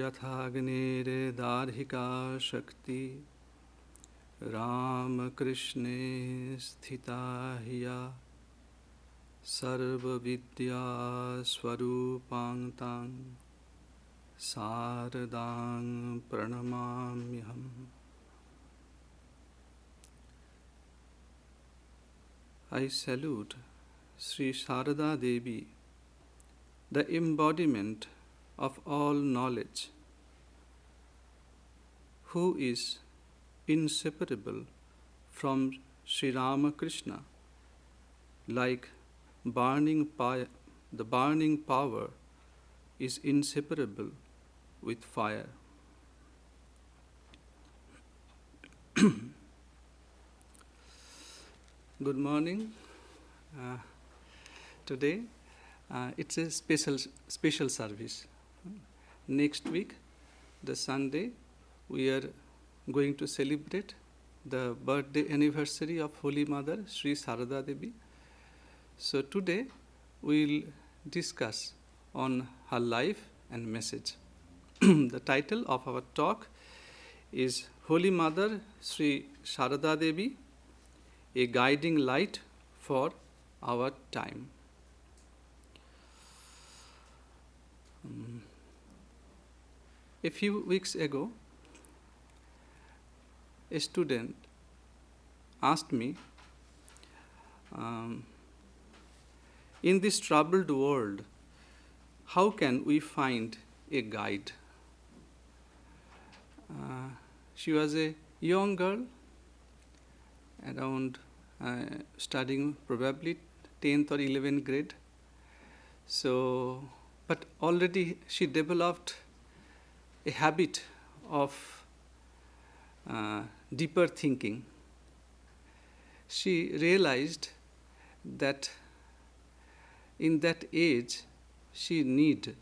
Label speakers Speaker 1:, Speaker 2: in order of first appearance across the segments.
Speaker 1: yathāgnire dārhika shakti Ram Krishne sthita hiya sarva vidya swarupang tang Saradang pranamamyaham. I salute Sri Sarada Devi, the embodiment of all knowledge, who is inseparable from Sri Ramakrishna, like the burning power is inseparable with fire. Good morning. Today it's a special service. Next week, the Sunday, we are going to celebrate the birthday anniversary of Holy Mother, Sri Sarada Devi. So today, we'll discuss on her life and message. The title of our talk is Holy Mother, Sri Sarada Devi, a guiding light for our time. A few weeks ago, a student asked me, in this troubled world, how can we find a guide? She was a young girl, around studying probably 10th or 11th grade. So, but already she developed a habit of deeper thinking. She realized that in that age she need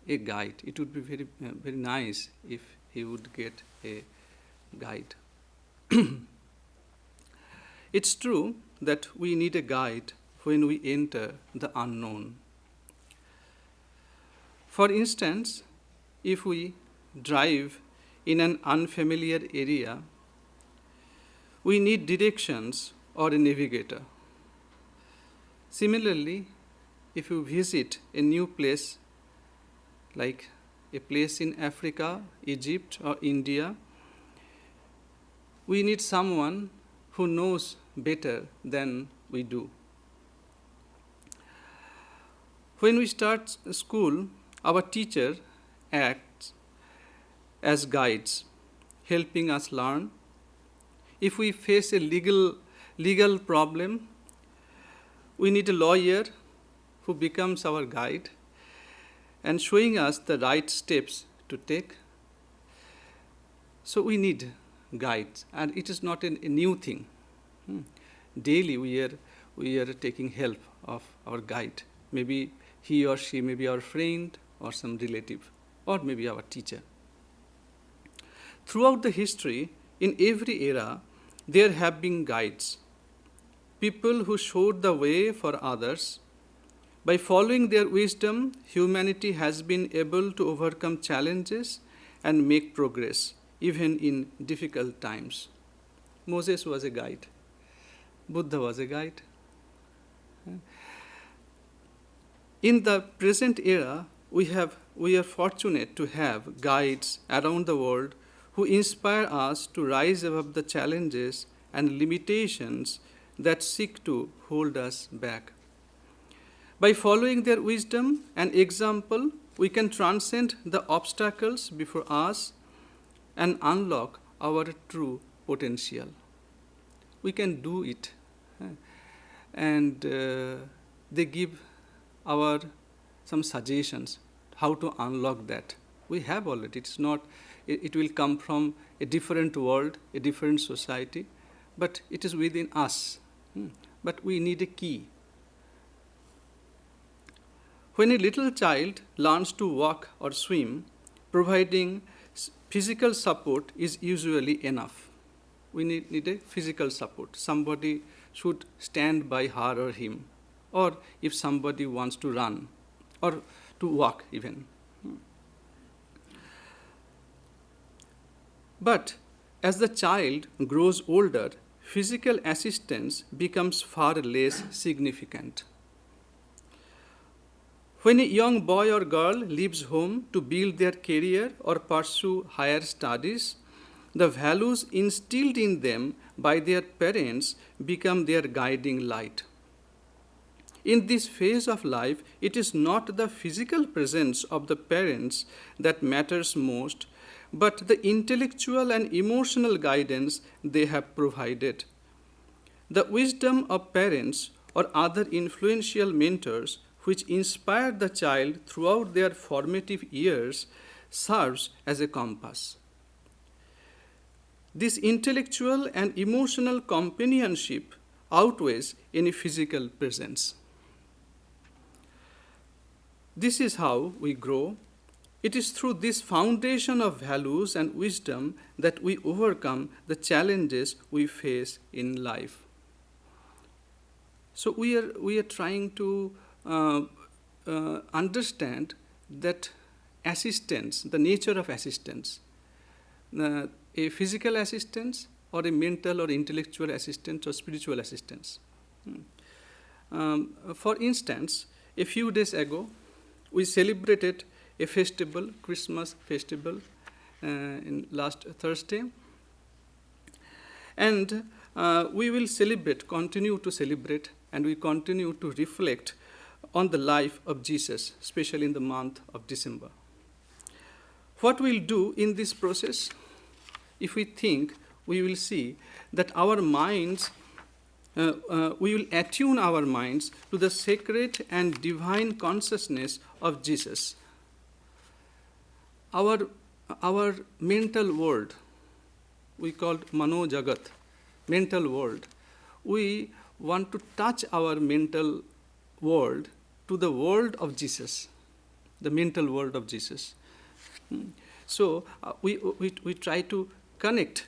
Speaker 1: a guide. It would be very, very nice if he would get a guide. It's true that we need a guide when we enter the unknown. For instance, if we drive in an unfamiliar area, we need directions or a navigator. Similarly, if you visit a new place, like a place in Africa, Egypt, or India, we need someone who knows better than we do. When we start school, our teacher acts as guides, helping us learn. If we face a legal problem, we need a lawyer who becomes our guide and showing us the right steps to take. So we need guides, and it is not a new thing. Daily we are taking help of our guide. Maybe he or she may be our friend or some relative, or maybe our teacher. Throughout the history, in every era, there have been guides, people who showed the way for others. By following their wisdom, humanity has been able to overcome challenges and make progress, even in difficult times. Moses was a guide. Buddha was a guide. In the present era, we are fortunate to have guides around the world who inspire us to rise above the challenges and limitations that seek to hold us back. By following their wisdom and example, we can transcend the obstacles before us and unlock our true potential. We can do it. And they give some suggestions how to unlock that. We have already. It's not. It will come from a different world, a different society, but it is within us. But we need a key. When a little child learns to walk or swim, providing physical support is usually enough. We need a physical support. Somebody should stand by her or him, or if somebody wants to run or to walk even. But as the child grows older, physical assistance becomes far less significant. When a young boy or girl leaves home to build their career or pursue higher studies, the values instilled in them by their parents become their guiding light. In this phase of life, it is not the physical presence of the parents that matters most, but the intellectual and emotional guidance they have provided. The wisdom of parents or other influential mentors which inspire the child throughout their formative years serves as a compass. This intellectual and emotional companionship outweighs any physical presence. This is how we grow. It is through this foundation of values and wisdom that we overcome the challenges we face in life. So we are trying to understand that assistance, the nature of assistance, a physical assistance or a mental or intellectual assistance or spiritual assistance. For instance, a few days ago, we celebrated a festival, Christmas festival, in last Thursday. And we will continue to celebrate, and we continue to reflect on the life of Jesus, especially in the month of December. What we'll do in this process, if we think, we will see that our minds, we will attune our minds to the sacred and divine consciousness of Jesus. Our mental world, we call Mano Jagat, mental world. We want to touch our mental world to the world of Jesus, the mental world of Jesus. So we try to connect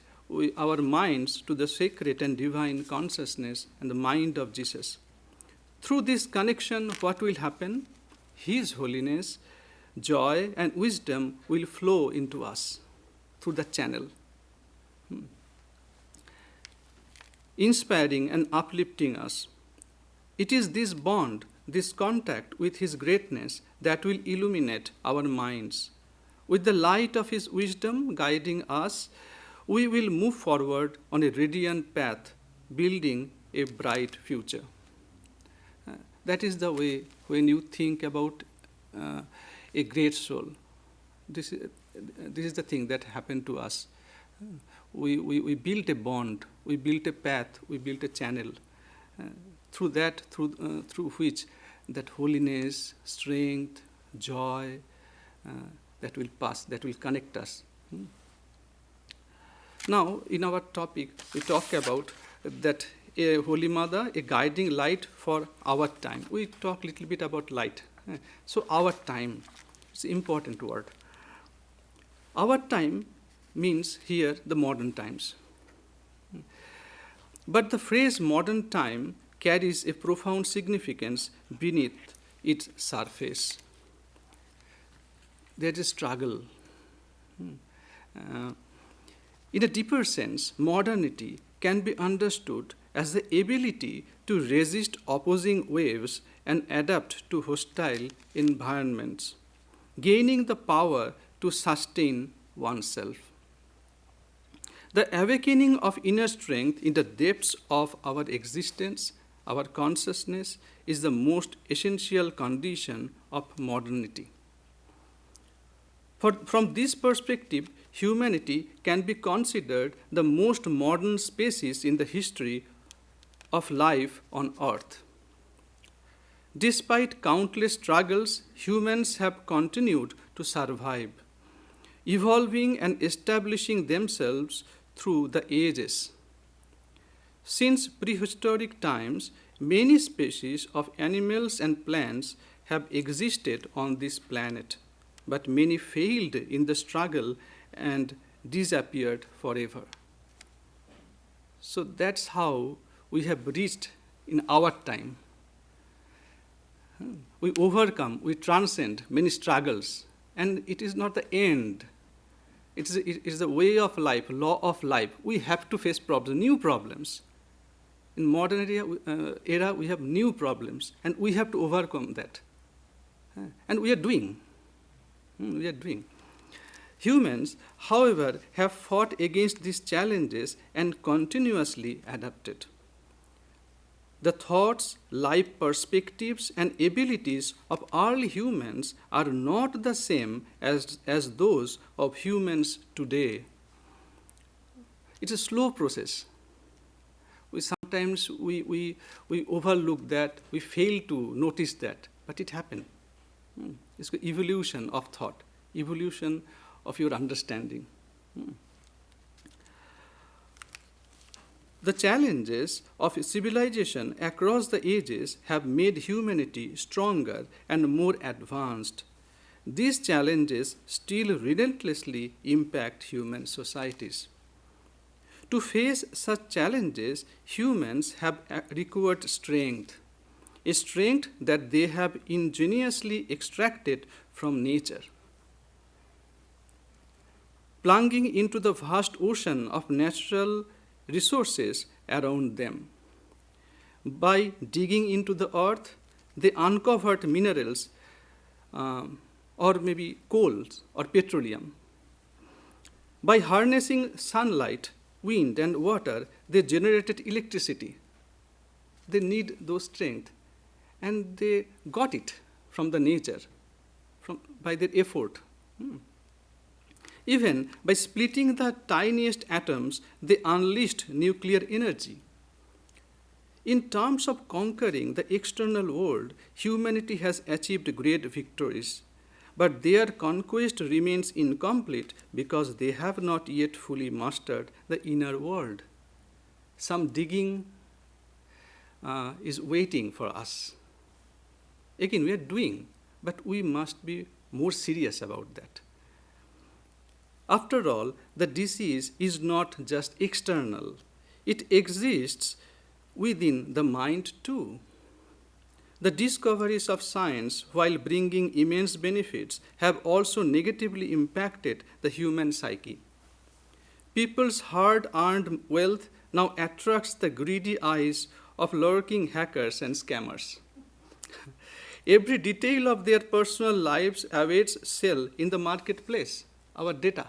Speaker 1: our minds to the sacred and divine consciousness and the mind of Jesus. Through this connection, what will happen? His holiness, joy, and wisdom will flow into us through the channel, inspiring and uplifting us. It is this bond, this contact with His greatness that will illuminate our minds. With the light of His wisdom guiding us, we will move forward on a radiant path, building a bright future. That is the way when you think about a great soul. This is the thing that happened to us. We built a bond, we built a path, we built a channel. Through which that holiness, strength, joy, that will pass, that will connect us. Now, in our topic, we talk about that a Holy Mother, a guiding light for our time. We talk a little bit about light. So our time, it's an important word. Our time means here the modern times. But the phrase modern time carries a profound significance beneath its surface. There is a struggle. In a deeper sense, modernity can be understood as the ability to resist opposing waves and adapt to hostile environments, gaining the power to sustain oneself. The awakening of inner strength in the depths of our existence, our consciousness, is the most essential condition of modernity. From this perspective, humanity can be considered the most modern species in the history of life on Earth. Despite countless struggles, humans have continued to survive, evolving and establishing themselves through the ages. Since prehistoric times, many species of animals and plants have existed on this planet, but many failed in the struggle and disappeared forever. So that's how we have reached in our time. We overcome, we transcend many struggles, and it is not the end. It's the way of life, law of life. We have to face problems, new problems. In modern era, we have new problems, and we have to overcome that. And we are doing. We are doing. Humans, however, have fought against these challenges and continuously adapted. The thoughts, life perspectives, and abilities of early humans are not the same as those of humans today. It's a slow process. Sometimes we overlook that, we fail to notice that, but it happened. It's the evolution of thought, evolution of your understanding. The challenges of civilization across the ages have made humanity stronger and more advanced. These challenges still relentlessly impact human societies. To face such challenges, humans have required strength, a strength that they have ingeniously extracted from nature. Plunging into the vast ocean of natural resources around them. By digging into the earth, they uncovered minerals or maybe coals or petroleum. By harnessing sunlight, wind, and water, they generated electricity. They need those strength, and they got it from the nature, by their effort. Even by splitting the tiniest atoms, they unleashed nuclear energy. In terms of conquering the external world, humanity has achieved great victories, but their conquest remains incomplete because they have not yet fully mastered the inner world. Some digging is waiting for us. Again, we are doing, but we must be more serious about that. After all, the disease is not just external. It exists within the mind too. The discoveries of science, while bringing immense benefits, have also negatively impacted the human psyche. People's hard-earned wealth now attracts the greedy eyes of lurking hackers and scammers. Every detail of their personal lives awaits sale in the marketplace, our data.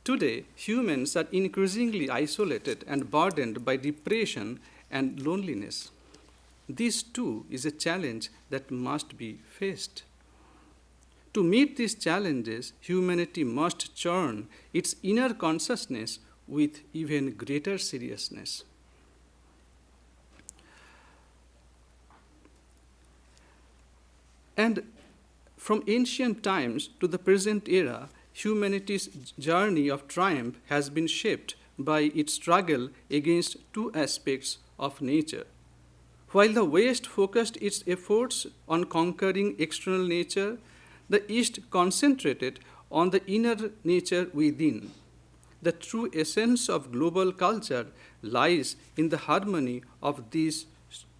Speaker 1: Today, humans are increasingly isolated and burdened by depression and loneliness. This too is a challenge that must be faced. To meet these challenges, humanity must churn its inner consciousness with even greater seriousness. And from ancient times to the present era, humanity's journey of triumph has been shaped by its struggle against two aspects of nature. While the West focused its efforts on conquering external nature, the East concentrated on the inner nature within. The true essence of global culture lies in the harmony of these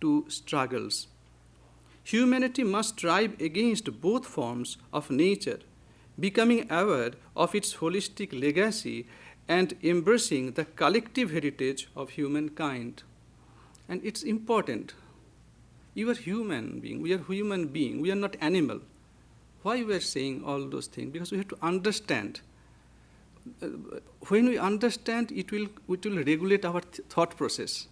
Speaker 1: two struggles. Humanity must strive against both forms of nature, becoming aware of its holistic legacy and embracing the collective heritage of humankind. And it's important. You are human being, we are human being, we are not animal. Why we are saying all those things? Because we have to understand. When we understand, it will regulate our thought process.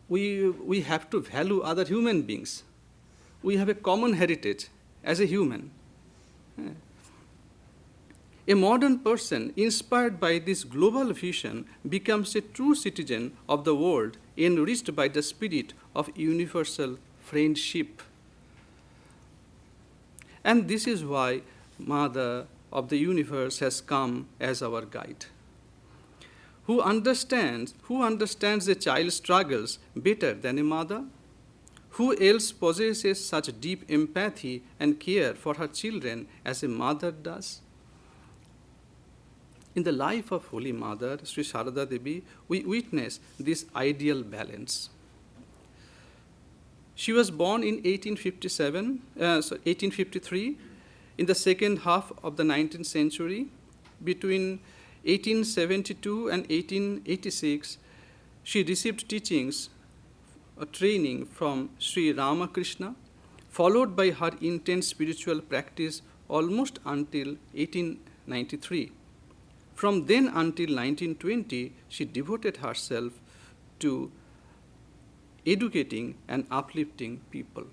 Speaker 1: We have to value other human beings. We have a common heritage as a human. A modern person inspired by this global vision becomes a true citizen of the world, enriched by the spirit of universal friendship. And this is why Mother of the universe has come as our guide. Who understands a child's struggles better than a mother? Who else possesses such deep empathy and care for her children as a mother does? In the life of Holy Mother, Sri Sarada Devi, we witness this ideal balance. She was born in 1853 In the second half of the 19th century, between 1872 and 1886, she received teachings, a training from Sri Ramakrishna, followed by her intense spiritual practice almost until 1893. From then until 1920, she devoted herself to educating and uplifting people.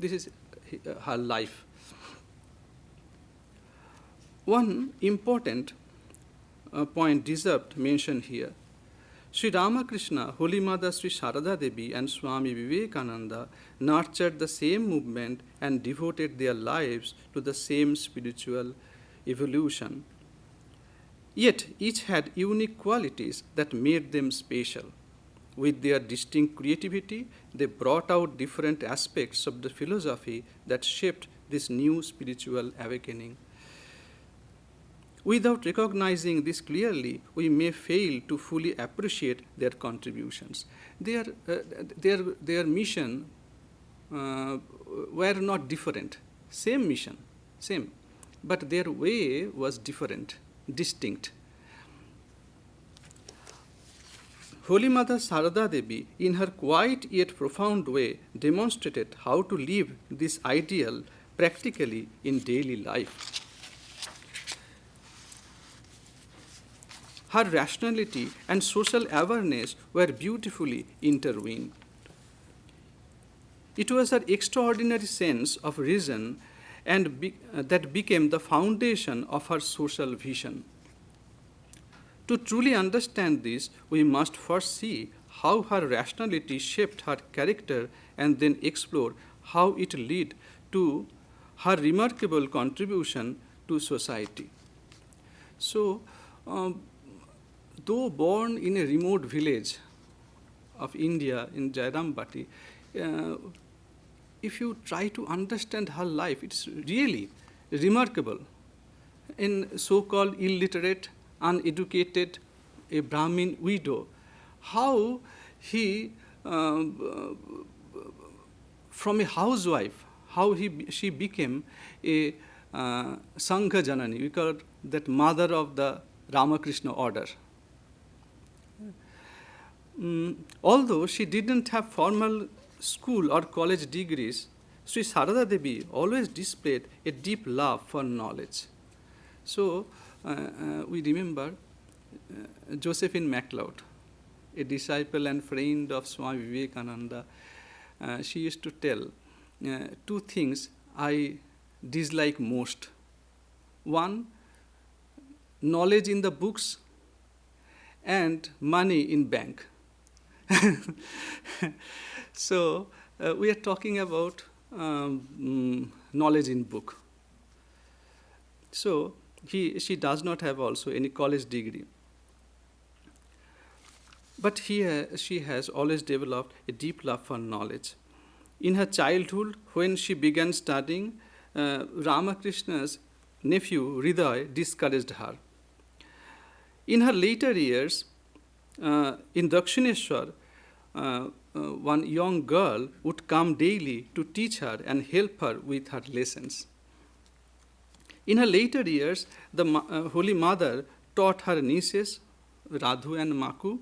Speaker 1: This is her life. One important point deserved mention here. Sri Ramakrishna, Holy Mother Sri Sarada Devi, and Swami Vivekananda nurtured the same movement and devoted their lives to the same spiritual evolution. Yet each had unique qualities that made them special. With their distinct creativity, they brought out different aspects of the philosophy that shaped this new spiritual awakening. Without recognizing this clearly, we may fail to fully appreciate their contributions. Their mission were not different. Same mission, same. But their way was different, distinct. Holy Mother Sarada Devi, in her quiet yet profound way, demonstrated how to live this ideal practically in daily life. Her rationality and social awareness were beautifully intertwined. It was her extraordinary sense of reason that became the foundation of her social vision. To truly understand this, we must first see how her rationality shaped her character and then explore how it led to her remarkable contribution to society. So, though born in a remote village of India in Jairambati, if you try to understand her life, it's really remarkable. In so-called illiterate, uneducated, a Brahmin widow, how he, from a housewife, she became a Sangha Janani, we call that mother of the Ramakrishna order. Although she didn't have formal school or college degrees, Sri Sarada Devi always displayed a deep love for knowledge. So, we remember Josephine MacLeod, a disciple and friend of Swami Vivekananda. She used to tell, two things I dislike most. One, knowledge in the books, and money in bank. So, we are talking about knowledge in book. So, she does not have also any college degree. But she has always developed a deep love for knowledge. In her childhood, when she began studying, Ramakrishna's nephew, Hriday, discouraged her. In her later years, in Dakshineshwar, one young girl would come daily to teach her and help her with her lessons. In her later years, the Holy Mother taught her nieces, Radhu and Maku,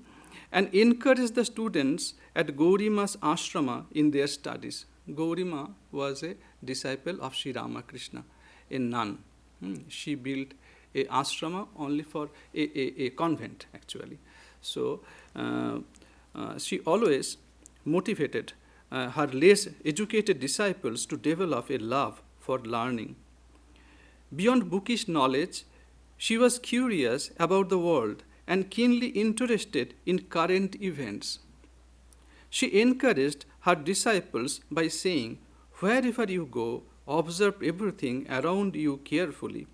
Speaker 1: and encouraged the students at Gaurima's ashrama in their studies. Gaurima was a disciple of Sri Ramakrishna, a nun. She built a ashrama only for a convent, actually. So, she always motivated her less educated disciples to develop a love for learning. Beyond bookish knowledge, she was curious about the world and keenly interested in current events. She encouraged her disciples by saying, "Wherever you go, observe everything around you carefully.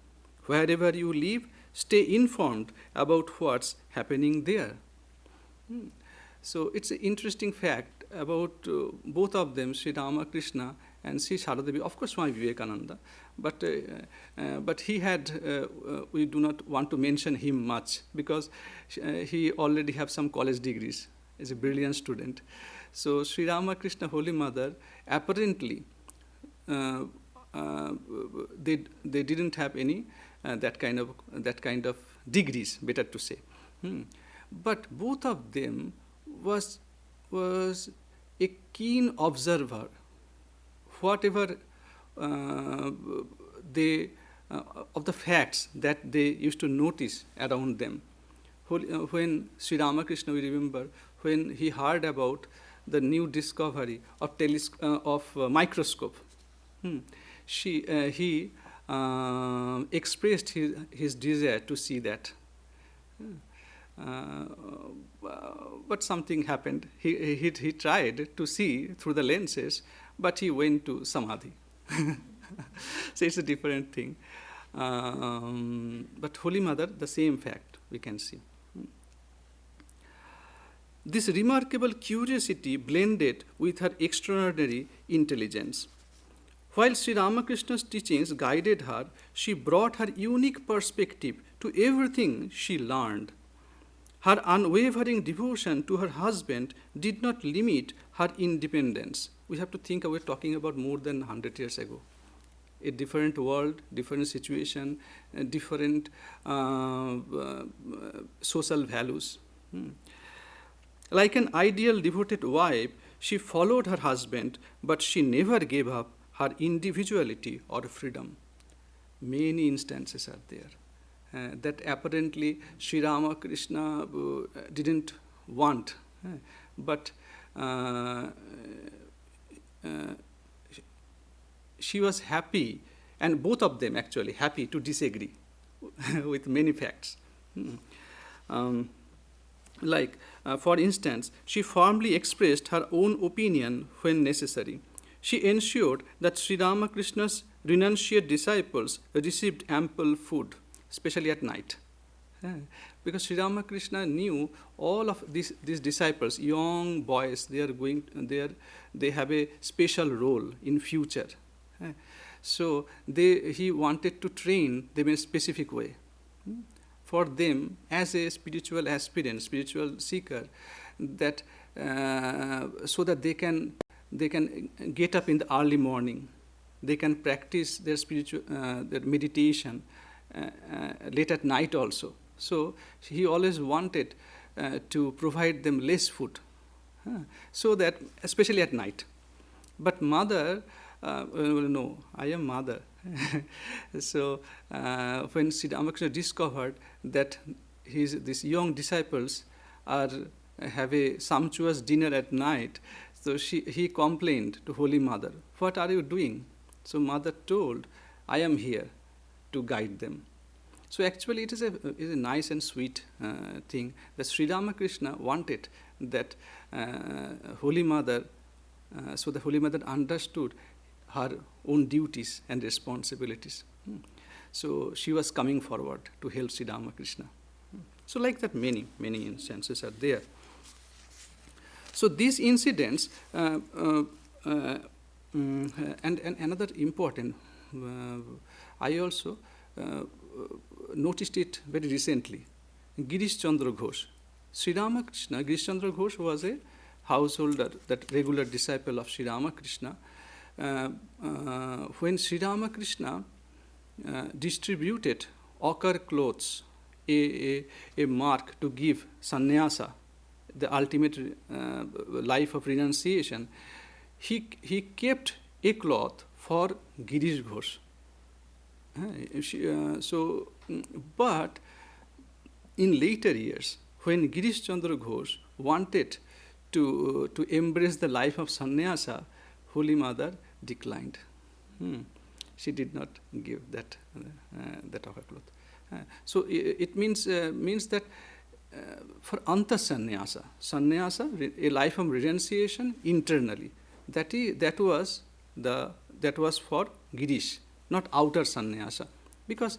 Speaker 1: Wherever you live, stay informed about what's happening there." So it's an interesting fact about both of them, Sri Ramakrishna and Sri Sarada Devi, of course Swami Vivekananda, but he had, we do not want to mention him much because he already have some college degrees, is a brilliant student. So Sri Ramakrishna, Holy Mother, apparently uh, they didn't have any that kind of degrees, better to say. But both of them was a keen observer. Whatever they of the facts that they used to notice around them. When Sri Ramakrishna, we remember, when he heard about the new discovery of microscope, he expressed his desire to see that. But something happened. He tried to see through the lenses, but he went to samadhi. So it's a different thing. But Holy Mother, the same fact we can see. This remarkable curiosity blended with her extraordinary intelligence. While Sri Ramakrishna's teachings guided her, she brought her unique perspective to everything she learned. Her unwavering devotion to her husband did not limit her independence. We have to think we're talking about more than 100 years ago. A different world, different situation, different social values. Like an ideal devoted wife, she followed her husband, but she never gave up her individuality or freedom. Many instances are there that apparently Sri Ramakrishna didn't want, but she was happy, and both of them actually happy to disagree with many facts. For instance, she firmly expressed her own opinion when necessary. She ensured that Sri Ramakrishna's renunciate disciples received ample food, especially at night. Because Sri Ramakrishna knew all of these disciples, young boys, they have a special role in future. So he wanted to train them in a specific way. For them, as a spiritual aspirant, spiritual seeker, that so that they can get up in the early morning, they can practice their spiritual their meditation late at night also. So he always wanted to provide them less food, so that especially at night. But mother, no, I am mother. So when Sri Ramakrishna discovered that these young disciples have a sumptuous dinner at night, so he complained to Holy Mother, "What are you doing?" So mother told, "I am here to guide them." So actually it is a nice and sweet thing that Sri Ramakrishna wanted that Holy Mother, so the Holy Mother understood her own duties and responsibilities. So she was coming forward to help Sri Ramakrishna. So like that many instances are there. So these incidents, and another important, I also noticed it very recently. Girish Chandra Ghosh. Sri Ramakrishna, Girish Chandra Ghosh was a householder, that regular disciple of Sri Ramakrishna. When Sri Ramakrishna distributed ochre clothes, a mark to give sannyasa, the ultimate life of renunciation, he kept a cloth for Girish Ghosh. But in later years, when Girish Chandra Ghosh wanted to embrace the life of sannyasa, Holy Mother declined. She did not give that ochre cloth. So it means that for anta sannyasa, a life of renunciation internally, that was for Girish, not outer sannyasa, because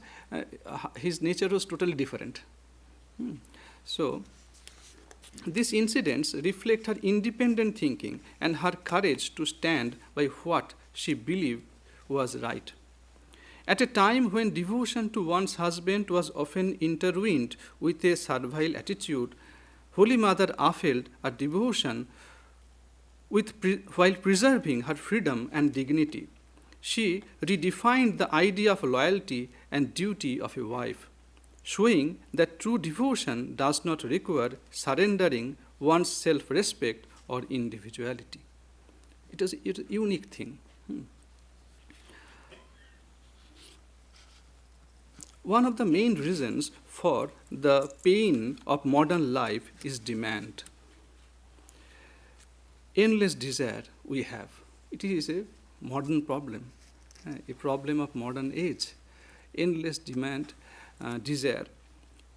Speaker 1: his nature was totally different. So these incidents reflect her independent thinking and her courage to stand by what she believed was right. At a time when devotion to one's husband was often intertwined with a servile attitude, Holy Mother upheld a devotion while preserving her freedom and dignity. She redefined the idea of loyalty and duty of a wife, showing that true devotion does not require surrendering one's self-respect or individuality. It is a unique thing. One of the main reasons for the pain of modern life is demand. Endless desire we have. It is a modern problem, a problem of modern age. Endless demand, desire.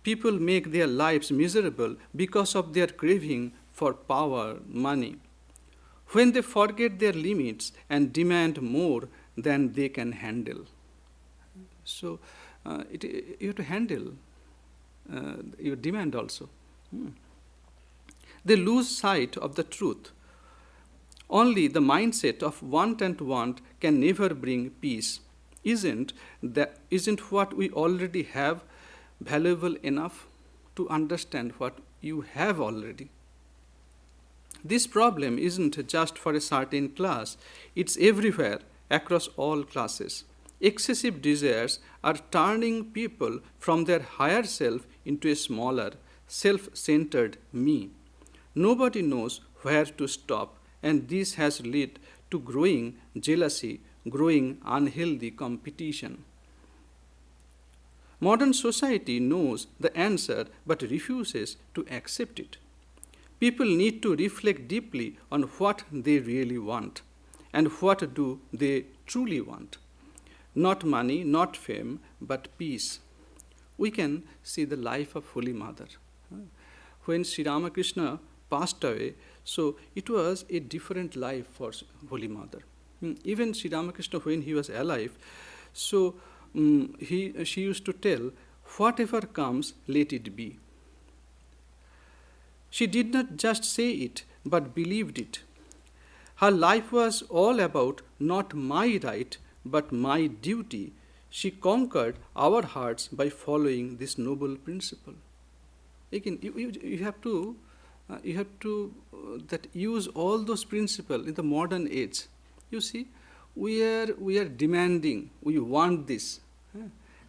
Speaker 1: People make their lives miserable because of their craving for power, money. When they forget their limits and demand more than they can handle. So, you have to handle your demand also. They lose sight of the truth. Only the mindset of want and want can never bring peace. Isn't what we already have valuable enough to understand what you have already? This problem isn't just for a certain class, it's everywhere, across all classes. Excessive desires are turning people from their higher self into a smaller, self-centered me. Nobody knows where to stop, and this has led to growing jealousy, growing unhealthy competition. Modern society knows the answer but refuses to accept it. People need to reflect deeply on what they really want and what do they truly want. Not money, not fame, but peace. We can see the life of Holy Mother. When Sri Ramakrishna passed away, so it was a different life for Holy Mother. Even Sri Ramakrishna, when he was alive, so she used to tell, whatever comes, let it be. She did not just say it, but believed it. Her life was all about not my right, but my duty. She conquered our hearts by following this noble principle. Again, you have to that use all those principles in the modern age. You see, we are demanding, we want this,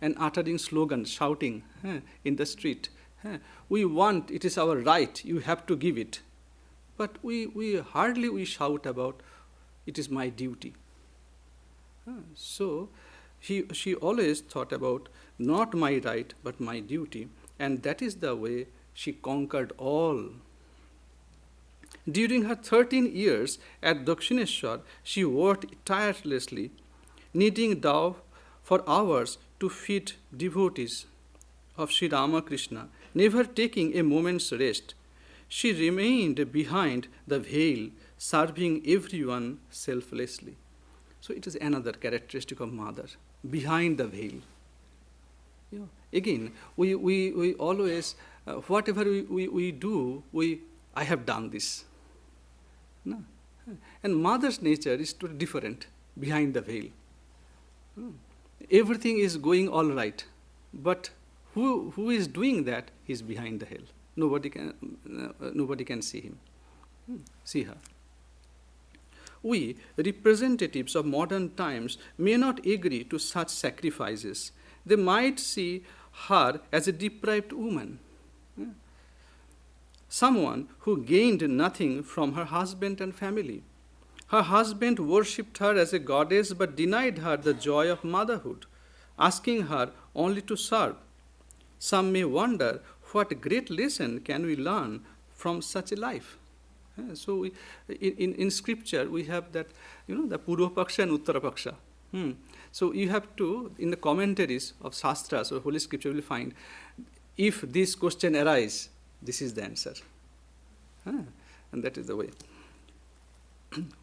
Speaker 1: and uttering slogans, shouting in the street. We want, it is our right, you have to give it. But we hardly shout about, it is my duty. So she always thought about not my right, but my duty, and that is the way she conquered all. During her 13 years at Dakshineshwar, she worked tirelessly, kneading dough for hours to feed devotees of Sri Ramakrishna, never taking a moment's rest. She remained behind the veil, serving everyone selflessly. So it is another characteristic of Mother, behind the veil. Again, we always, whatever we do, I have done this. No. And Mother's nature is totally different, behind the veil. Everything is going all right, but who is doing that is behind the veil. Nobody can see him, see her. We, representatives of modern times, may not agree to such sacrifices. They might see her as a deprived woman, someone who gained nothing from her husband and family. Her husband worshipped her as a goddess but denied her the joy of motherhood, asking her only to serve. Some may wonder, what great lesson can we learn from such a life? So in scripture we have that, the Purva Paksha and Uttara Paksha. So you have to, in the commentaries of Shastras or Holy Scripture, you will find, if this question arises, this is the answer. And that is the way.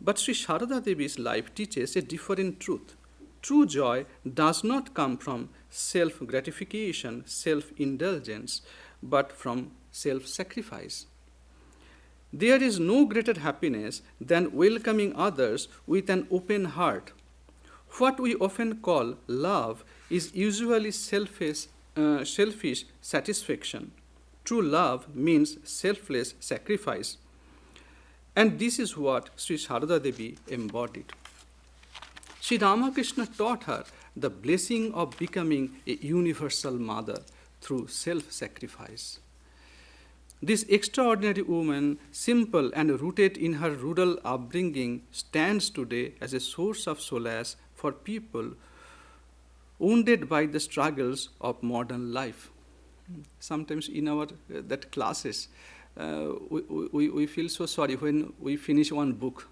Speaker 1: But Sri Sarada Devi's life teaches a different truth. True joy does not come from self-gratification, self-indulgence, but from self-sacrifice. There is no greater happiness than welcoming others with an open heart. What we often call love is usually selfish satisfaction. True love means selfless sacrifice. And this is what Sri Sarada Devi embodied. Sri Ramakrishna taught her the blessing of becoming a universal mother through self-sacrifice. This extraordinary woman, simple and rooted in her rural upbringing, stands today as a source of solace for people wounded by the struggles of modern life. Sometimes in our that classes, we feel so sorry when we finish one book.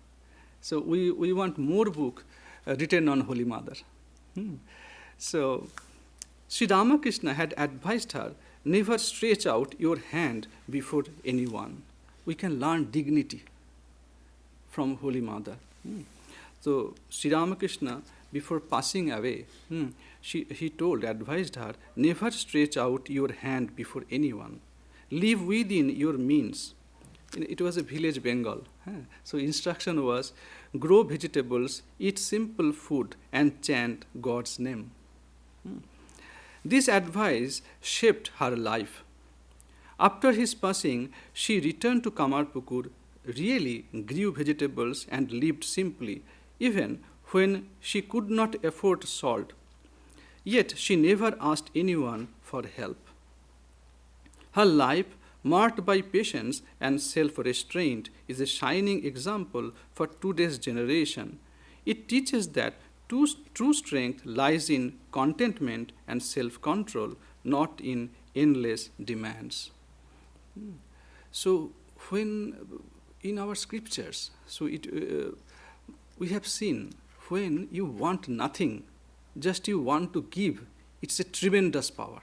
Speaker 1: So we want more book written on Holy Mother. So Sri Ramakrishna had advised her, never stretch out your hand before anyone. We can learn dignity from Holy Mother. So Sri Ramakrishna, before passing away, he advised her, never stretch out your hand before anyone. Live within your means. It was a village Bengal. So instruction was, grow vegetables, eat simple food, and chant God's name. This advice shaped her life. After his passing, she returned to Kamarpukur, really grew vegetables and lived simply, even when she could not afford salt. Yet she never asked anyone for help. Her life, marked by patience and self-restraint, is a shining example for today's generation. It teaches that true strength lies in contentment and self-control, not in endless demands. So when in our scriptures, we have seen when you want nothing, just you want to give, it's a tremendous power.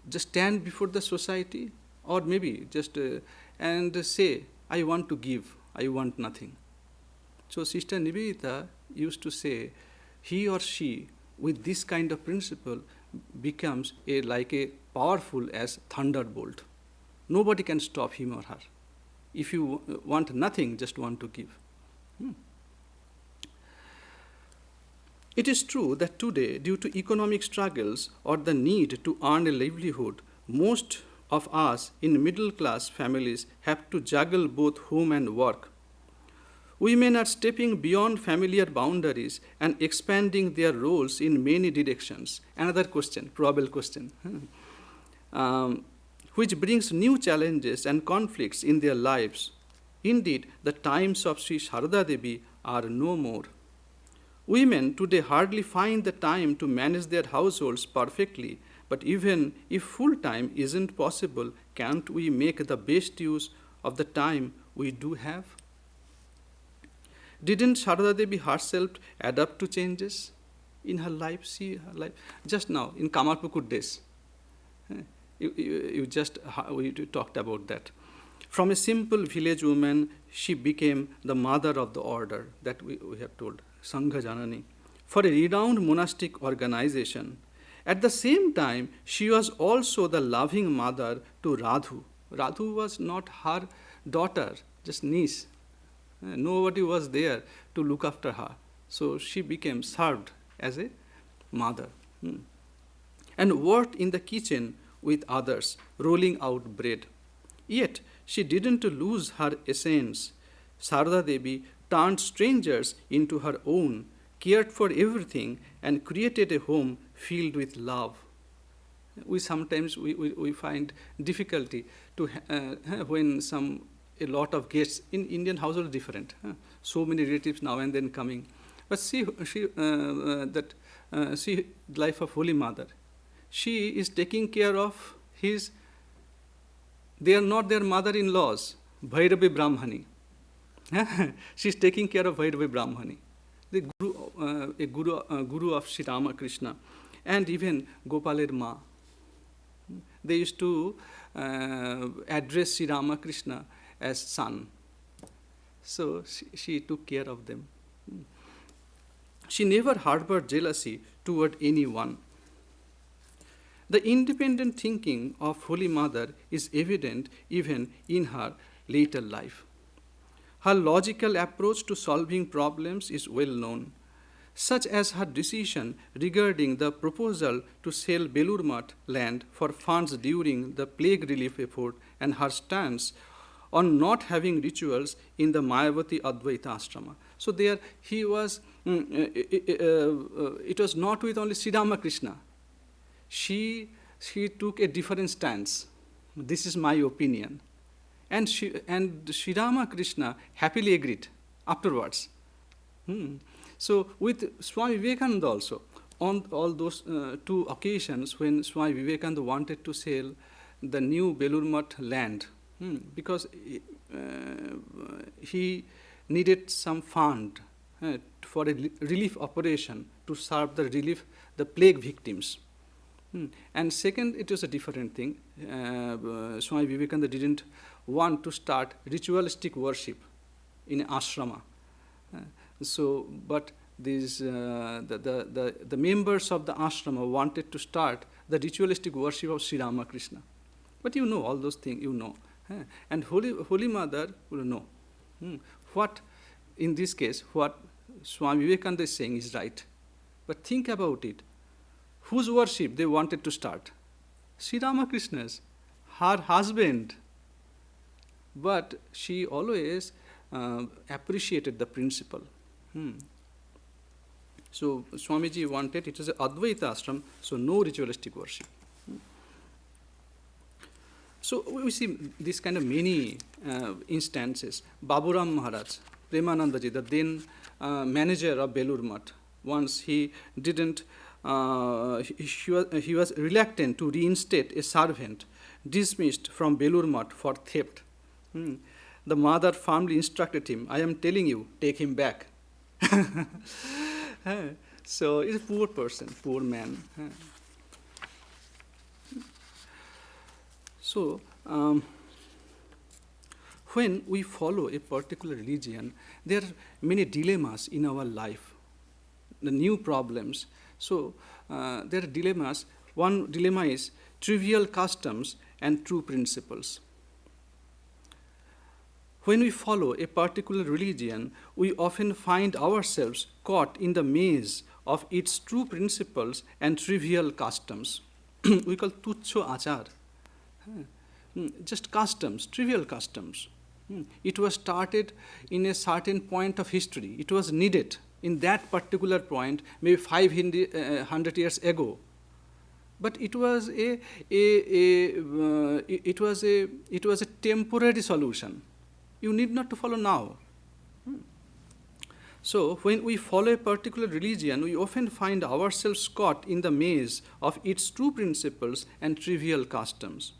Speaker 1: Just stand before the society, or maybe just and say, I want to give, I want nothing. So Sister Nivedita used to say, he or she with this kind of principle becomes like a powerful as thunderbolt. Nobody can stop him or her. If you want nothing, just want to give. It is true that today, due to economic struggles or the need to earn a livelihood, most of us in middle-class families have to juggle both home and work. Women are stepping beyond familiar boundaries and expanding their roles in many directions. Another question, probable question, which brings new challenges and conflicts in their lives. Indeed, the times of Sri Sarada Devi are no more. Women today hardly find the time to manage their households perfectly, but even if full-time isn't possible, can't we make the best use of the time we do have? Didn't Sarada Devi herself adapt to changes in her life? See her life just now in Kamarpukur days. We talked about that. From a simple village woman, she became the mother of the order that we have told, Sangha Janani, for a renowned monastic organization. At the same time, she was also the loving mother to Radhu. Radhu was not her daughter, just niece. Nobody was there to look after her. So she became served as a mother. And worked in the kitchen with others, rolling out bread. Yet, she didn't lose her essence. Sarada Devi turned strangers into her own, cared for everything, and created a home filled with love. We sometimes find difficulty to when a lot of guests in Indian household different. So many relatives now and then coming, but see life of Holy Mother. She is taking care of his. They are not their mother-in-laws, Bhairavi Brahmani. She is taking care of Bhairavi Brahmani, the guru of Sri Ramakrishna, and even Gopaler Ma. They used to address Sri Ramakrishna as son. So she took care of them. She never harbored jealousy toward anyone. The independent thinking of Holy Mother is evident even in her later life. Her logical approach to solving problems is well known, such as her decision regarding the proposal to sell Belur Math land for funds during the plague relief effort and her stance on not having rituals in the Mayavati Advaita Ashrama. So there he was, it was not with only Sri Ramakrishna. She took a different stance. This is my opinion. And Sri Ramakrishna happily agreed afterwards. So with Swami Vivekananda also, on all those two occasions when Swami Vivekananda wanted to sell the new Belur Math land, because he needed some fund for a relief operation to serve the plague victims. And second, it was a different thing. Swami Vivekananda didn't want to start ritualistic worship in ashrama. But these the members of the ashrama wanted to start the ritualistic worship of Sri Ramakrishna. But you know all those things, you know. And Holy Mother will know. What, in this case, what Swami Vivekananda is saying is right. But think about it. Whose worship they wanted to start? Sri Ramakrishna's, her husband. But she always appreciated the principle. So Swamiji wanted, it was an Advaita ashram, so no ritualistic worship. So we see this kind of many instances. Baburam Maharaj, Premanandaji, the then manager of Belur Math, once he didn't, he was reluctant to reinstate a servant dismissed from Belur Math for theft. The mother firmly instructed him, I am telling you, take him back. So he's a poor person, poor man. So when we follow a particular religion, there are many dilemmas in our life, the new problems. So there are dilemmas. One dilemma is trivial customs and true principles. When we follow a particular religion, we often find ourselves caught in the maze of its true principles and trivial customs. We call tuchho achar. Just customs, trivial customs. It was started in a certain point of history. It was needed in that particular point, maybe 500 years ago. But it was a temporary solution. You need not to follow now. So when we follow a particular religion, we often find ourselves caught in the maze of its true principles and trivial customs.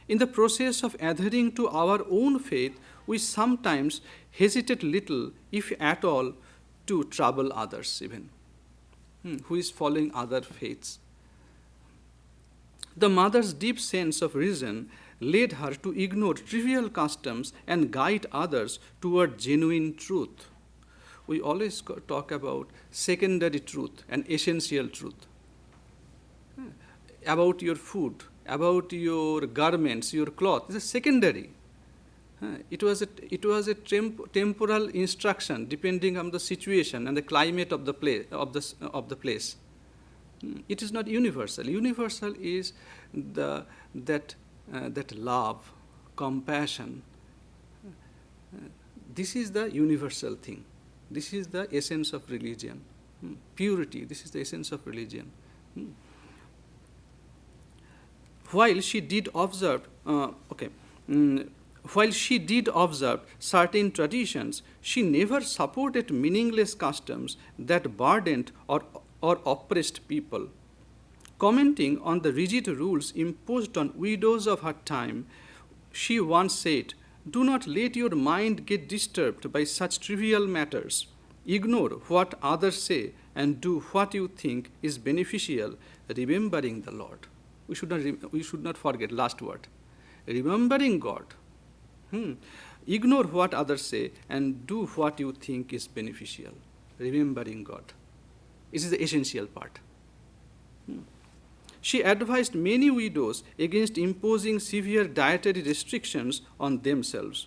Speaker 1: In the process of adhering to our own faith, we sometimes hesitate little, if at all, to trouble others even, who is following other faiths. The mother's deep sense of reason led her to ignore trivial customs and guide others toward genuine truth. We always talk about secondary truth and essential truth. About your food, about your garments, your cloth, it's a secondary. It was a temporal instruction depending on the situation and the climate of the place. It is not universal. Universal is that love, compassion. This is the universal thing. This is the essence of religion. Purity, this is the essence of religion. While she did observe, while she did observe certain traditions, she never supported meaningless customs that burdened or oppressed people. Commenting on the rigid rules imposed on widows of her time, she once said, "Do not let your mind get disturbed by such trivial matters. Ignore what others say and do what you think is beneficial, remembering the Lord." We should not forget last word. Remembering God. Ignore what others say and do what you think is beneficial. Remembering God. This is the essential part. She advised many widows against imposing severe dietary restrictions on themselves.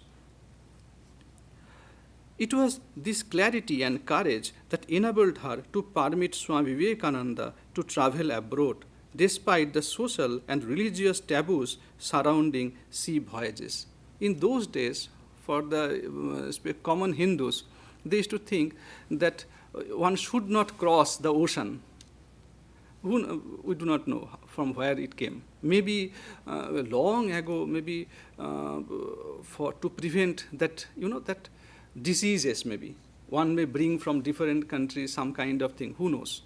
Speaker 1: It was this clarity and courage that enabled her to permit Swami Vivekananda to travel abroad, despite the social and religious taboos surrounding sea voyages. In those days, for the common Hindus, They used to think that one should not cross the ocean. We do not know from where it came. Maybe long ago, maybe to prevent that, that diseases maybe. One may bring from different countries some kind of thing. Who knows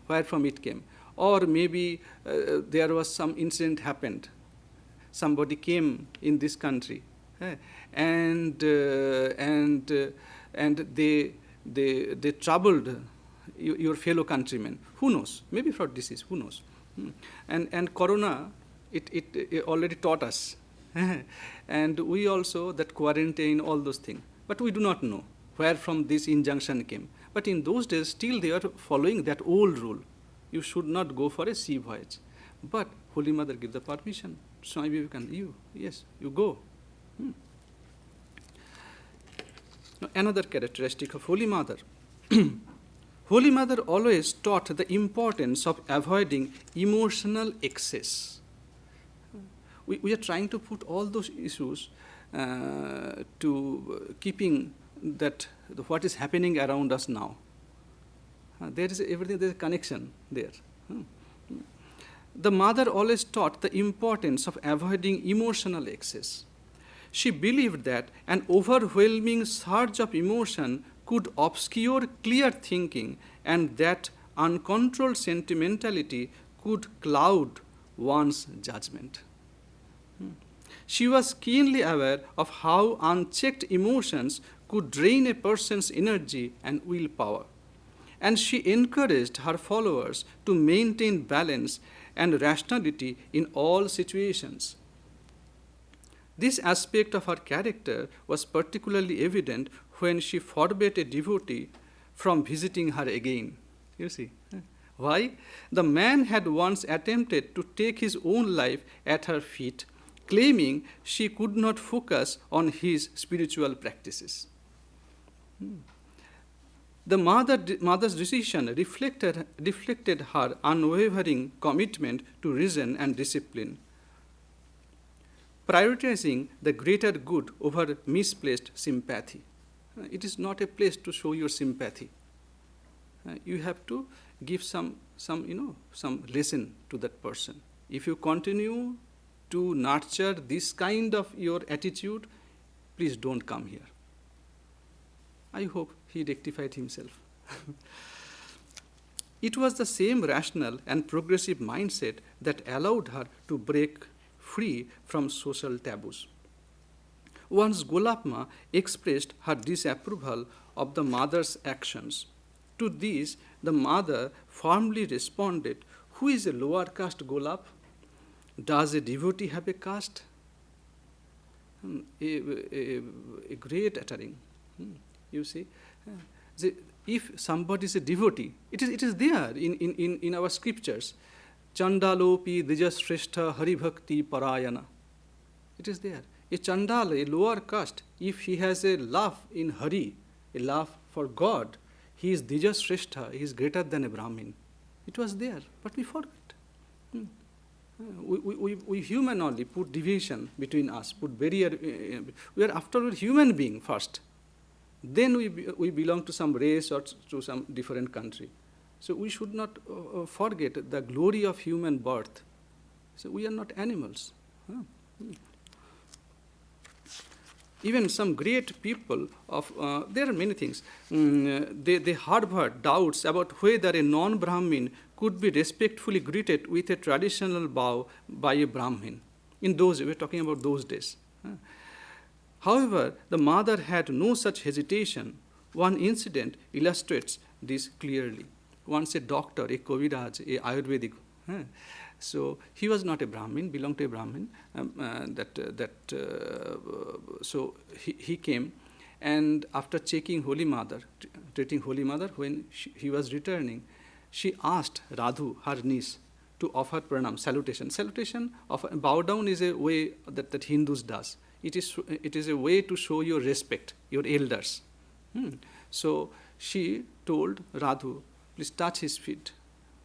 Speaker 1: where from it came? Or maybe there was some incident happened. Somebody came in this country, and they troubled your fellow countrymen. Who knows? Maybe for disease. Who knows? And Corona, it already taught us, and we also that quarantine, all those things. But we do not know where from this injunction came. But in those days, still they are following that old rule. You should not go for a sea voyage. But Holy Mother gave the permission. Swami Vivekananda, you go. Now, another characteristic of Holy Mother. Holy Mother always taught the importance of avoiding emotional excess. We are trying to put all those issues to keeping that what is happening around us now. There is everything. There is a connection there. The Mother always taught the importance of avoiding emotional excess. She believed that an overwhelming surge of emotion could obscure clear thinking, and that uncontrolled sentimentality could cloud one's judgment. She was keenly aware of how unchecked emotions could drain a person's energy and willpower, and she encouraged her followers to maintain balance and rationality in all situations. This aspect of her character was particularly evident when she forbade a devotee from visiting her again. You see. Why? The man had once attempted to take his own life at her feet, claiming she could not focus on his spiritual practices. The mother's decision reflected her unwavering commitment to reason and discipline, prioritizing the greater good over misplaced sympathy. It is not a place to show your sympathy. You have to give some lesson to that person. If you continue to nurture this kind of your attitude, please don't come here. I hope he rectified himself. It was the same rational and progressive mindset that allowed her to break free from social taboos. Once Golapma expressed her disapproval of the mother's actions. To this, the mother firmly responded, "Who is a lower caste, Golap? Does a devotee have a caste?" A great uttering. You see, if somebody is a devotee, it is there in our scriptures. Chandalopi dijashrestha haribhakti parayana. It is there. A Chandala, a lower caste, if he has a love in Hari, a love for God, he is dijashrestha, he is greater than a Brahmin. It was there, but we forgot. We human only put division between us, put barrier. We are after all human being first. Then we belong to some race or to some different country. So we should not forget the glory of human birth. So we are not animals. Even some great people there are many things. They harbored doubts about whether a non-Brahmin could be respectfully greeted with a traditional bow by a Brahmin. We're talking about those days. However, the mother had no such hesitation. One incident illustrates this clearly. Once a doctor, a Kaviraj, a Ayurvedic, so he was not a Brahmin, belonged to a Brahmin. So he came, and after checking Holy Mother, treating Holy Mother, when he was returning, she asked Radhu, her niece, to offer pranam, salutation. Salutation of bow down is a way that Hindus does. It is a way to show your respect, your elders. So she told Radhu, please touch his feet,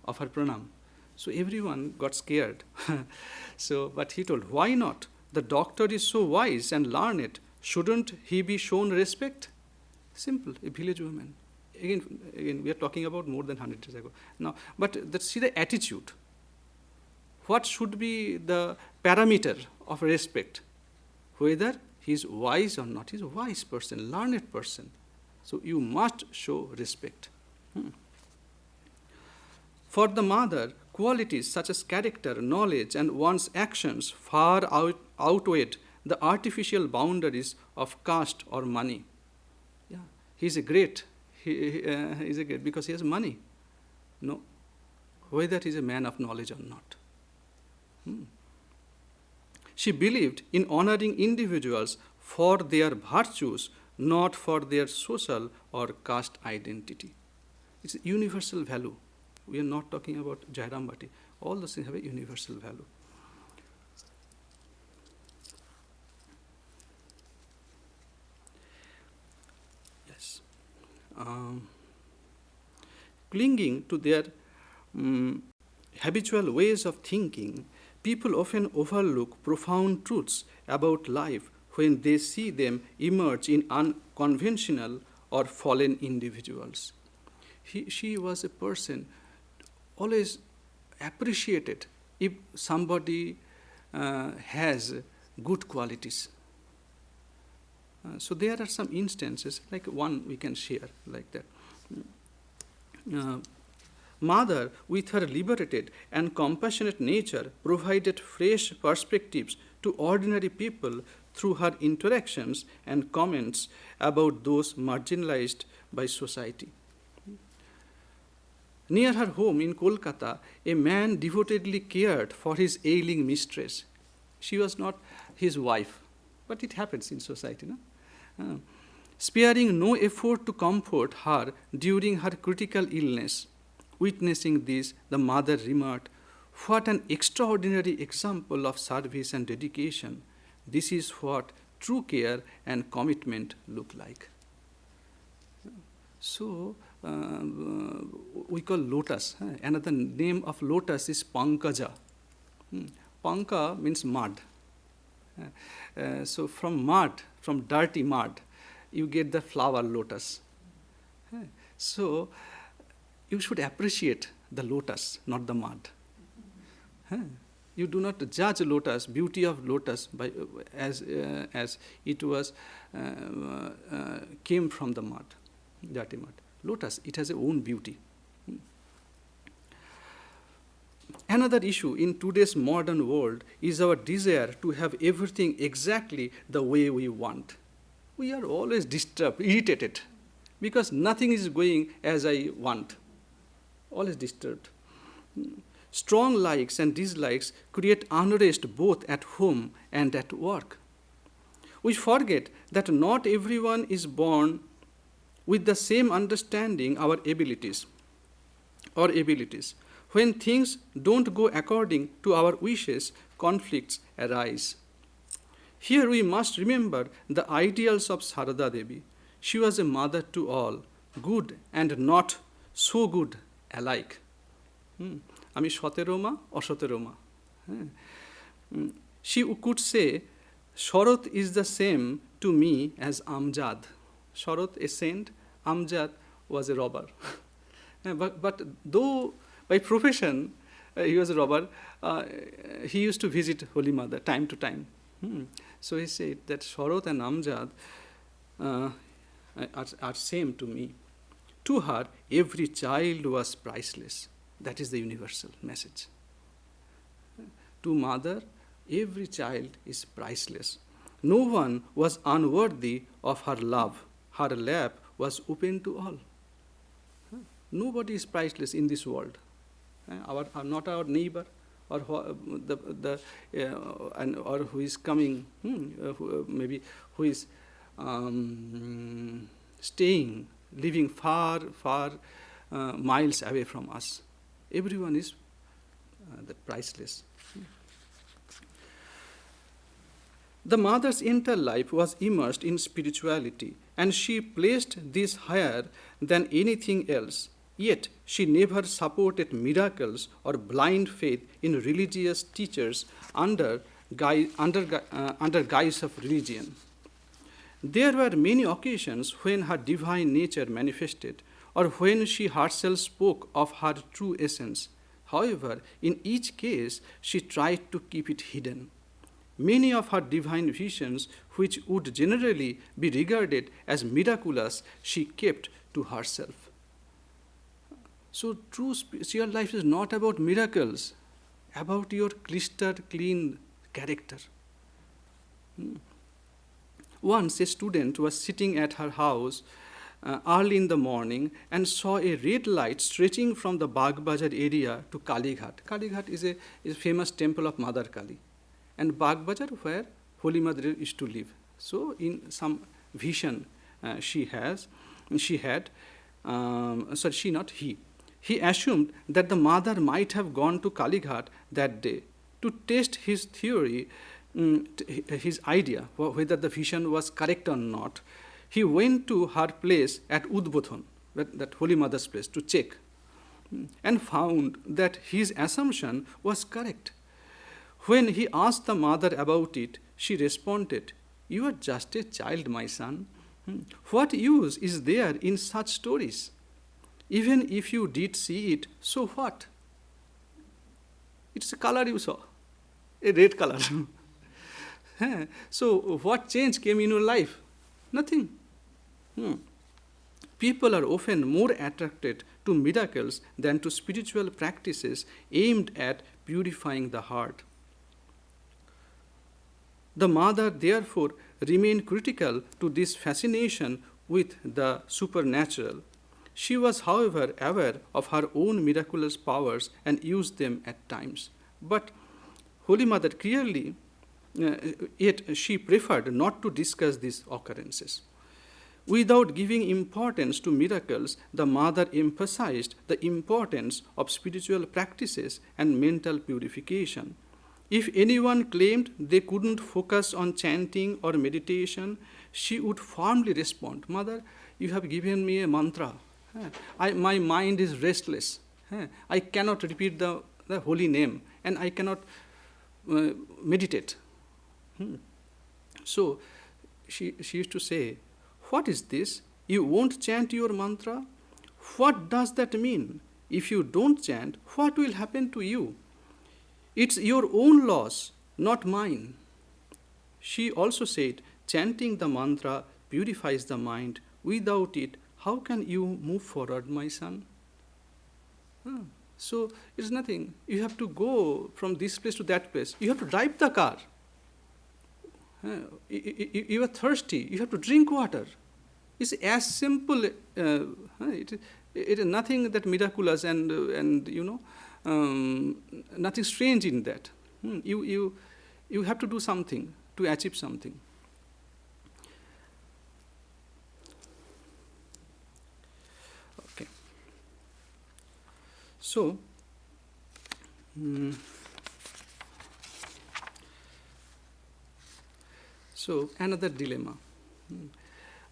Speaker 1: offer pranam. So everyone got scared. But he told, why not? The doctor is so wise and learned. Shouldn't he be shown respect? Simple, a village woman. Again, we are talking about more than 100 years ago. Now, but see the attitude. What should be the parameter of respect? Whether he is wise or not. He is a wise person, learned person. So you must show respect. For the mother, qualities such as character, knowledge, and one's actions far outweighed the artificial boundaries of caste or money. Yeah, he's a great. He's a great because he has money. No, whether he's a man of knowledge or not. She believed in honoring individuals for their virtues, not for their social or caste identity. It's a universal value. We are not talking about Jairam Bhatti. All those things have a universal value. Yes. Clinging to their habitual ways of thinking, people often overlook profound truths about life when they see them emerge in unconventional or fallen individuals. She was a person always appreciated if somebody has good qualities. So there are some instances, like one we can share like that. Mother, with her liberated and compassionate nature, provided fresh perspectives to ordinary people through her interactions and comments about those marginalized by society. Near her home in Kolkata, a man devotedly cared for his ailing mistress. She was not his wife, but it happens in society, no? Sparing no effort to comfort her during her critical illness. Witnessing this, the mother remarked, "What an extraordinary example of service and dedication. This is what true care and commitment look like." So, we call lotus. Another name of lotus is pankaja. Panka means mud. So from mud, from dirty mud, you get the flower lotus. So you should appreciate the lotus, not the mud. You do not judge lotus, beauty of lotus, by as it was came from the mud, dirty mud. Lotus, it has its own beauty. Another issue in today's modern world is our desire to have everything exactly the way we want. We are always disturbed, irritated, because nothing is going as I want. Always disturbed. Strong likes and dislikes create unrest both at home and at work. We forget that not everyone is born with the same understanding our abilities. When things don't go according to our wishes, conflicts arise. Here we must remember the ideals of Sarada Devi. She was a mother to all, good and not so good alike. Ami Shoteroma or Shoteroma. She could say, Sharat is the same to me as Amjad. Sharat, a saint, Amjad was a robber. But though by profession he was a robber, he used to visit Holy Mother time to time. So he said that Sharat and Amjad are same to me. To her, every child was priceless. That is the universal message. To mother, every child is priceless. No one was unworthy of her love. Her lap was open to all. Nobody is priceless in this world. Not our neighbor, or or who is coming, maybe who is staying, living far miles away from us. Everyone is priceless. The mother's entire life was immersed in spirituality, and she placed this higher than anything else. Yet she never supported miracles or blind faith in religious teachers under guise of religion. There were many occasions when her divine nature manifested, or when she herself spoke of her true essence. However, in each case, she tried to keep it hidden. Many of her divine visions, which would generally be regarded as miraculous, she kept to herself. So, true spiritual life is not about miracles, about your crystal clean character. Once a student was sitting at her house early in the morning and saw a red light stretching from the Bagh Bazar area to Kali Ghat. Kali Ghat is a famous temple of Mother Kali, and Bagh Bazar where Holy Mother used to live. So, in some vision she had, he assumed that the mother might have gone to Kali Ghat that day to test his theory, his idea, whether the vision was correct or not. He went to her place at Udbodhan, that Holy Mother's place, to check, and found that his assumption was correct. When he asked the mother about it, she responded, "You are just a child, my son. What use is there in such stories? Even if you did see it, so what? It's a color you saw, a red color." So, what change came in your life? Nothing. People are often more attracted to miracles than to spiritual practices aimed at purifying the heart. The mother, therefore, remained critical to this fascination with the supernatural. She was, however, aware of her own miraculous powers and used them at times. But Holy Mother clearly, yet she preferred not to discuss these occurrences. Without giving importance to miracles, the mother emphasized the importance of spiritual practices and mental purification. If anyone claimed they couldn't focus on chanting or meditation, she would firmly respond, "Mother, you have given me a mantra. My mind is restless. I cannot repeat the holy name, and I cannot meditate." So she used to say, "What is this? You won't chant your mantra? What does that mean? If you don't chant, what will happen to you? It's your own loss, not mine." She also said, "Chanting the mantra purifies the mind. Without it, how can you move forward, my son?" So it's nothing. You have to go from this place to that place. You have to drive the car. You are thirsty. You have to drink water. It's as simple. It is nothing that miraculous and nothing strange in that. You have to do something to achieve something. Okay. So. So, another dilemma.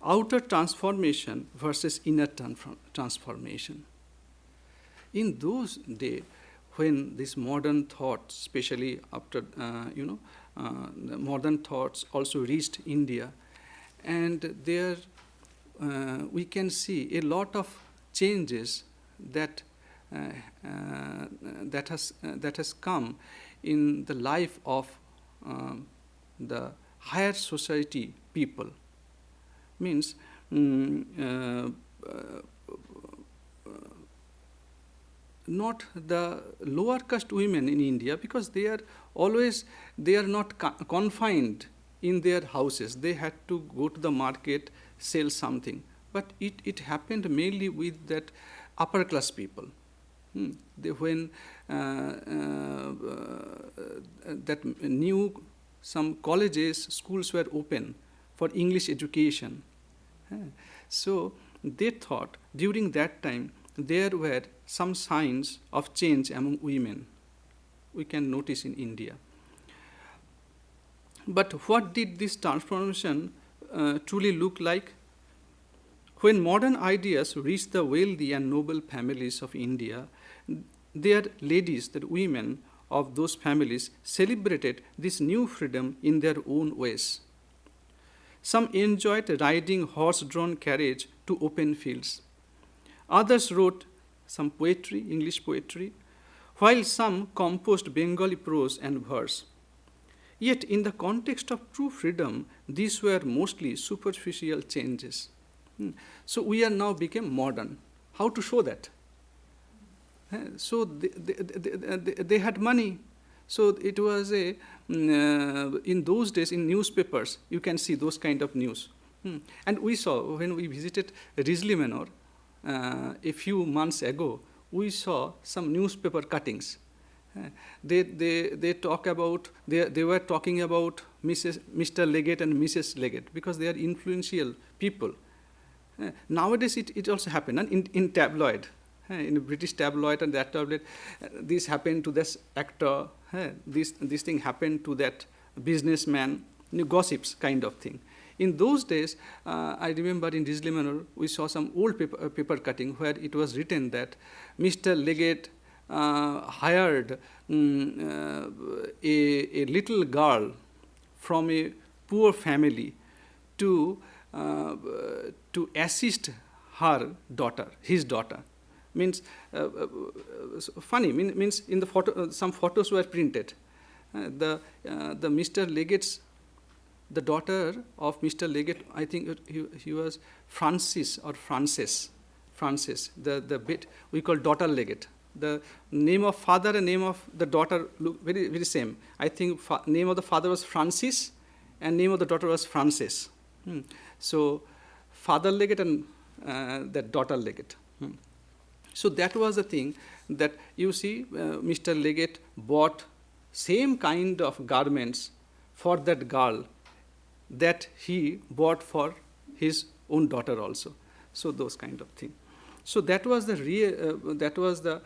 Speaker 1: Outer transformation versus inner transformation. In those days, when this modern thought, especially after, the modern thoughts also reached India, and there we can see a lot of changes that has come in the life of the higher society people. Means not the lower caste women in India, because they are not confined in their houses. They had to go to the market, sell something. But it happened mainly with that upper class people. When that new some colleges, schools were open for English education. So they thought during that time there were some signs of change among women. We can notice in India. But what did this transformation truly look like? When modern ideas reached the wealthy and noble families of India, their ladies, the women of those families, celebrated this new freedom in their own ways. Some enjoyed riding horse-drawn carriage to open fields. Others wrote some poetry, English poetry, while some composed Bengali prose and verse. Yet, in the context of true freedom, these were mostly superficial changes. So, we are now become modern. How to show that? So, they had money. So, it was in those days, in newspapers, you can see those kind of news. And we saw, when we visited Risley Manor a few months ago, we saw some newspaper cuttings. They talk about, they were talking about Mr. Leggett and Mrs. Leggett because they are influential people. Nowadays, it also happened in tabloid, in the British tabloid and that tabloid. This happened to this actor. This thing happened to that businessman. Gossips kind of thing. In those days, I remember in Risley Manor, we saw some old paper cutting where it was written that Mr. Leggett hired a little girl from a poor family to assist her daughter, his daughter. Means funny. Means in the photo, some photos were printed. The Mr. Leggett's, the daughter of Mr. Leggett, I think he was Francis or Frances. Frances, the bit we call daughter Leggett. The name of father and name of the daughter look very, very same. I think name of the father was Francis and name of the daughter was Frances. So, father Leggett and that daughter Leggett. So, that was the thing that you see Mr. Leggett bought same kind of garments for that girl that he bought for his own daughter also. So, those kind of thing. So, that was the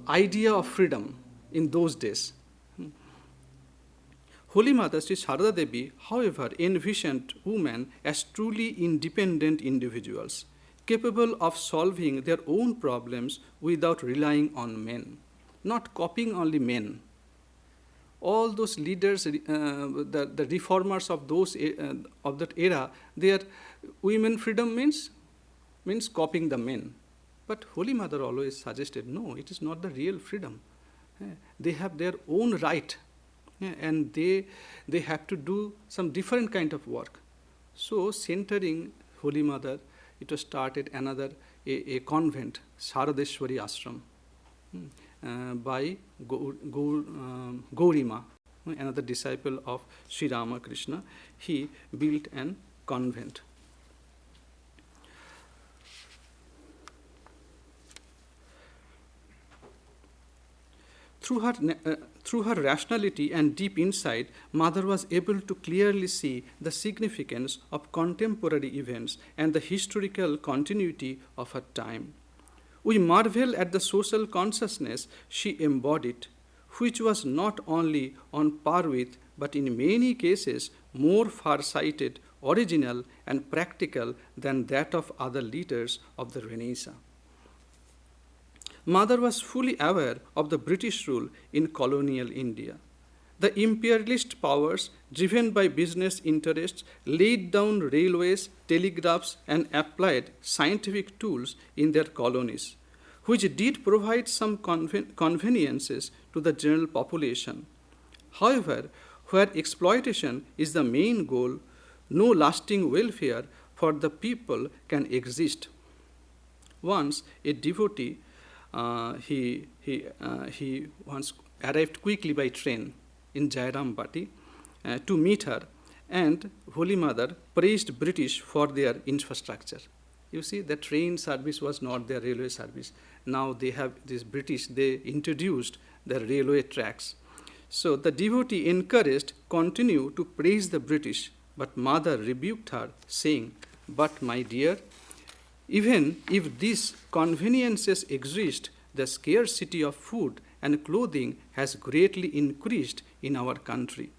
Speaker 1: idea of freedom in those days. Holy Mother Sri Sarada Devi, however, envisioned women as truly independent individuals, capable of solving their own problems without relying on men, not copying only men. All those leaders, the reformers of of that era, their women freedom means copying the men. But Holy Mother always suggested, no, it is not the real freedom. They have their own right, and they have to do some different kind of work. So, centering Holy Mother, it was started a convent, Saradeshwari Ashram, by Gaurima, another disciple of Sri Ramakrishna. He built an convent. Through her rationality and deep insight, Mother was able to clearly see the significance of contemporary events and the historical continuity of her time. We marvel at the social consciousness she embodied, which was not only on par with, but in many cases more far-sighted, original, and practical than that of other leaders of the Renaissance. Mother was fully aware of the British rule in colonial India. The imperialist powers, driven by business interests, laid down railways, telegraphs, and applied scientific tools in their colonies, which did provide some conveniences to the general population. However, where exploitation is the main goal, no lasting welfare for the people can exist. Once a devotee, he once arrived quickly by train in Jairambati to meet her, and Holy Mother praised British for their infrastructure. You see, the train service was not their railway service. Now they have this British, they introduced the railway tracks. So the devotee encouraged, continue to praise the British, but Mother rebuked her, saying, "But my dear, even if these conveniences exist, the scarcity of food and clothing has greatly increased in our country.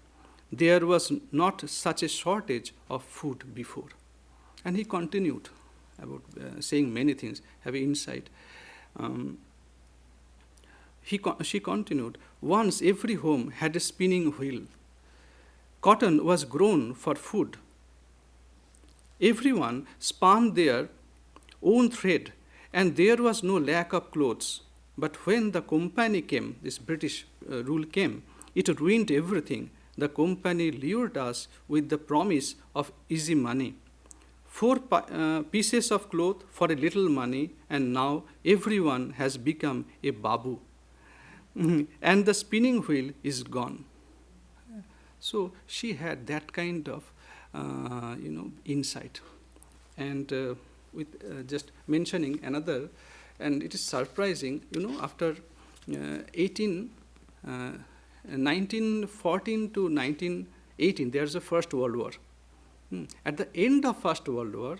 Speaker 1: There was not such a shortage of food before." And he continued about saying many things, have insight. She continued, "Once every home had a spinning wheel. Cotton was grown for food, Everyone spun their own thread, and there was no lack of clothes. But when the company came, this British rule came, it ruined everything. The company lured us with the promise of easy money. Four pieces of cloth for a little money, and now everyone has become a babu. And the spinning wheel is gone. So she had that kind of, insight. And with just mentioning another, and it is surprising, after 1914 to 1918, there's the First World War. At the end of First World War,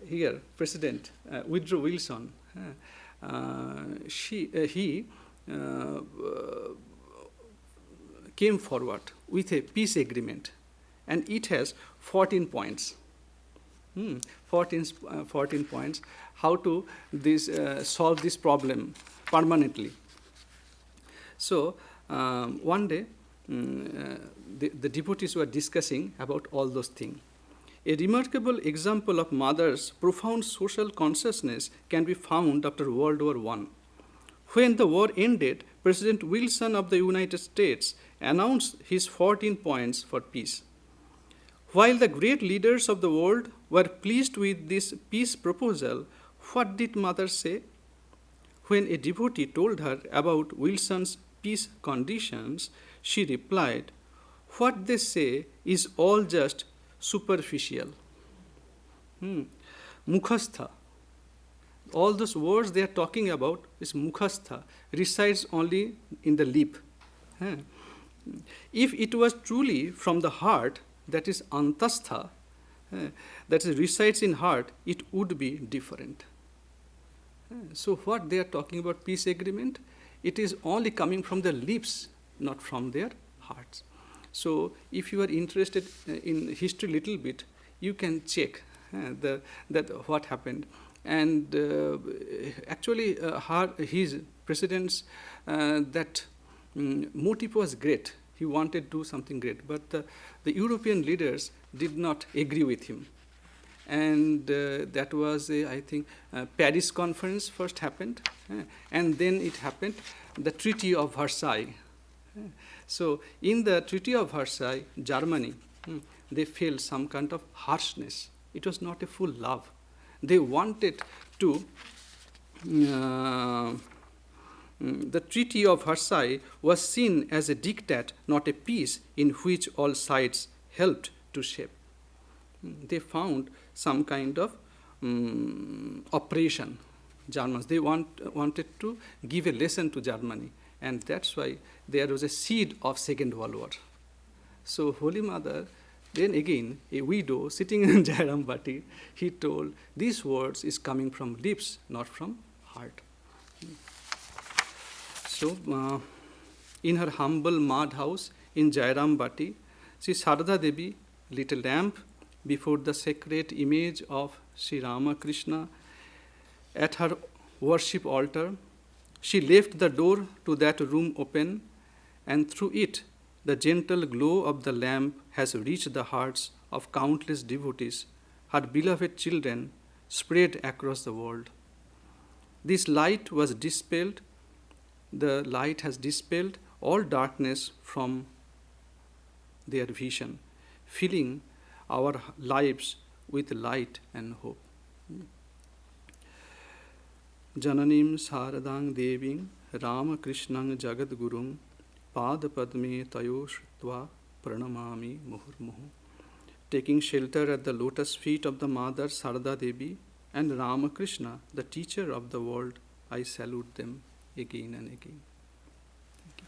Speaker 1: here, President Woodrow Wilson, he came forward with a peace agreement, and it has 14 points. 14 points, how to solve this problem permanently. So one day, the devotees were discussing about all those things. A remarkable example of Mother's profound social consciousness can be found after World War I. When the war ended, President Wilson of the United States announced his 14 points for peace. While the great leaders of the world were pleased with this peace proposal, what did Mother say? When a devotee told her about Wilson's peace conditions, she replied, "What they say is all just superficial." Mukhastha. All those words they are talking about is mukhastha, resides only in the lip. If it was truly from the heart, that is antastha, that is resides in heart, it would be different. So what they are talking about peace agreement, it is only coming from their lips, not from their hearts. So if you are interested in history a little bit, you can check that what happened. And actually his president's that motive was great. He wanted to do something great, but the European leaders did not agree with him. And that was, I think, Paris conference first happened, and then it happened, the Treaty of Versailles. So in the Treaty of Versailles, Germany, they felt some kind of harshness. It was not a full love. They wanted to, the Treaty of Versailles was seen as a diktat, not a peace in which all sides helped to shape. They found some kind of oppression. Germans, they wanted to give a lesson to Germany, and that's why there was a seed of Second World War. So Holy Mother, then again, a widow sitting in Jairam Bhatti, he told, these words is coming from lips, not from heart. So in her humble mud house in Jairam Bhatti, Sarada Devi lit a lamp before the sacred image of Sri Ramakrishna at her worship altar. She left the door to that room open, and through it, the gentle glow of the lamp has reached the hearts of countless devotees, her beloved children spread across the world. This light was dispelled, the light has dispelled all darkness from their vision, filling our lives with light and hope. Jananim Saradang Deving Ramakrishnang Jagadgurung Padapadme Tayo Shrutva Pranamami Muhurmuhu. Taking shelter at the lotus feet of the Mother Sarada Devi and Ramakrishna, the teacher of the world, I salute them again and again. Thank you.